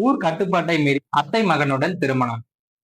ஊர் கட்டுப்பாட்டை மீறி அத்தை மகனுடன் திருமணம்.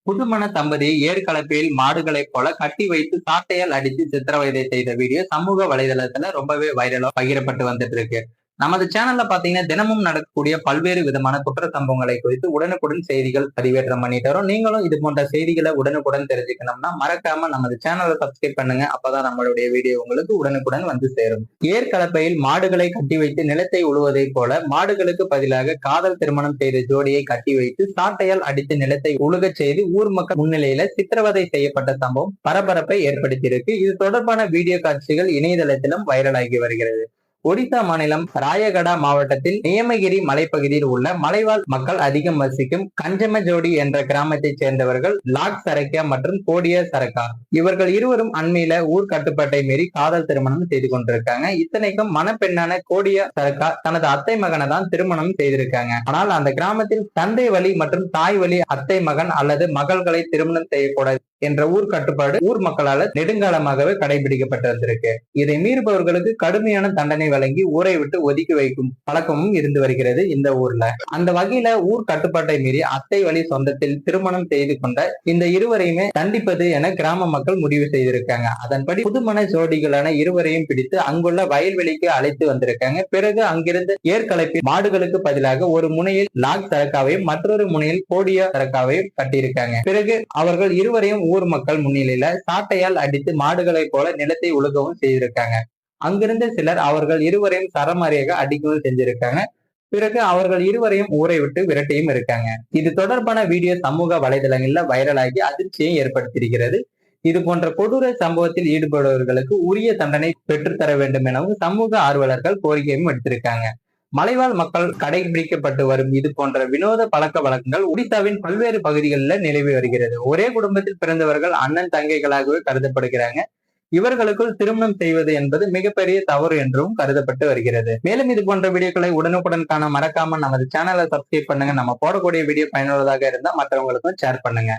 புதுமண தம்பதி ஏற்கலப்பையில் மாடுகளைப் போல கட்டி வைத்து சாட்டையால் அடித்து சித்திரவதை செய்த வீடியோ சமூக வலைதளத்துல ரொம்பவே வைரலா பகிரப்பட்டு வந்துட்டு இருக்கு. நமது சேனல்ல பாத்தீங்கன்னா தினமும் நடக்கக்கூடிய பல்வேறு விதமான குற்ற சம்பவங்களை குறித்து உடனுக்குடன் செய்திகள் பதிவேற்றம் பண்ணிட்டு வரோம். நீங்களும் இது போன்ற செய்திகளை உடனுக்குடன் தெரிஞ்சுக்கணும்னா மறக்காம நமது சேனலை சப்ஸ்கிரைப் பண்ணுங்க. அப்பதான் நம்மளுடைய வீடியோ உங்களுக்கு உடனுக்குடன் வந்து சேரும். ஏற்கலப்பையில் மாடுகளை கட்டி வைத்து நிலத்தை உழுவதை போல மாடுகளுக்கு பதிலாக காதல் திருமணம் செய்த ஜோடியை கட்டி வைத்து சாட்டையால் அடித்து நிலத்தை உழுகச் செய்து ஊர் மக்கள் முன்னிலையில சித்திரவதை செய்யப்பட்ட சம்பவம் பரபரப்பை ஏற்படுத்தியிருக்கு. இது தொடர்பான வீடியோ காட்சிகள் இணையதளத்திலும் வைரலாகி வருகிறது. ஒடிசா மாநிலம் ராயகடா மாவட்டத்தில் நியமகிரி மலைப்பகுதியில் உள்ள மலைவாழ் மக்கள் அதிகம் வசிக்கும் கஞ்சமஜோடி என்ற கிராமத்தைச் சேர்ந்தவர்கள் லாக் சரக்கியா மற்றும் கோடியா சரக்கா. இவர்கள் இருவரும் அண்மையில ஊர் கட்டுப்பாட்டை மீறி காதல் திருமணம் செய்து கொண்டிருக்காங்க. இத்தனைக்கும் மணப்பெண்ணான கோடியா சரக்கா தனது அத்தை மகனை தான் திருமணம் செய்திருக்காங்க. ஆனால் அந்த கிராமத்தில் தந்தை வழி மற்றும் தாய் வழி அத்தை மகன் அல்லது மகள்களை திருமணம் செய்யக்கூடாது என்ற ஊர் கட்டுப்பாடு ஊர் மக்களால் நெடுங்காலமாகவே கடைபிடிக்கப்பட்டு வந்திருக்கு. இதை மீறுபவர்களுக்கு கடுமையான தண்டனை வழங்கி ஊரை விட்டு ஒதுக்கி வைக்கும் பழக்கமும் இருந்து வருகிறது இந்த ஊர்ல. அந்த வகையில ஊர் கட்டுப்பாட்டை மீறி அத்தை வழி சொந்தத்தில் திருமணம் செய்து கொண்ட இந்த இருவரையுமே தண்டிப்பது என கிராம மக்கள் முடிவு செய்திருக்காங்க. அதன்படி புதுமண ஜோடிகளான இருவரையும் பிடித்து அங்குள்ள வயல்வெளிக்கு அழைத்து வந்திருக்காங்க. பிறகு அங்கிருந்து ஏற்கலப்பில் மாடுகளுக்கு பதிலாக ஒரு முனையில் லாக் சரக்காவையும் மற்றொரு முனையில் கோடியா சரக்காவையும் கட்டியிருக்காங்க. பிறகு அவர்கள் இருவரையும் ஊர் மக்கள் முன்னிலையில சாட்டையால் அடித்து மாடுகளை போல நிலத்தை உழுகவும் செய்திருக்காங்க. அங்கிருந்த சிலர் அவர்கள் இருவரையும் சரமாரியாக அடிக்கவும் செஞ்சிருக்காங்க. பிறகு அவர்கள் இருவரையும் ஊரை விட்டு விரட்டியும் இருக்காங்க. இது தொடர்பான வீடியோ சமூக வலைதளங்கள்ல வைரலாகி அதிர்ச்சியை ஏற்படுத்தியிருக்கிறது. இது போன்ற கொடூர சம்பவத்தில் ஈடுபடுபவர்களுக்கு உரிய தண்டனை பெற்றுத்தர வேண்டும் எனவும் சமூக ஆர்வலர்கள் கோரிக்கையும் எடுத்திருக்காங்க. மலைவாழ் மக்கள் கடைபிடிக்கப்பட்டு வரும் இது போன்ற வினோத பழக்க வழக்கங்கள் ஒடிசாவின் பல்வேறு பகுதிகளில் நிலவி வருகிறது. ஒரே குடும்பத்தில் பிறந்தவர்கள் அண்ணன் தங்கைகளாகவே கருதப்படுகிறாங்க. இவர்களுக்குள் திருமணம் செய்வது என்பது மிகப்பெரிய தவறு என்றும் கருதப்பட்டு வருகிறது. மேலும் இது போன்ற வீடியோக்களை உடனுக்குடன் காண மறக்காம நமது சேனலை சப்ஸ்கிரைப் பண்ணுங்க. நம்ம போடக்கூடிய வீடியோ பயனுள்ளதாக இருந்தா மற்றவங்களுக்கும் ஷேர் பண்ணுங்க.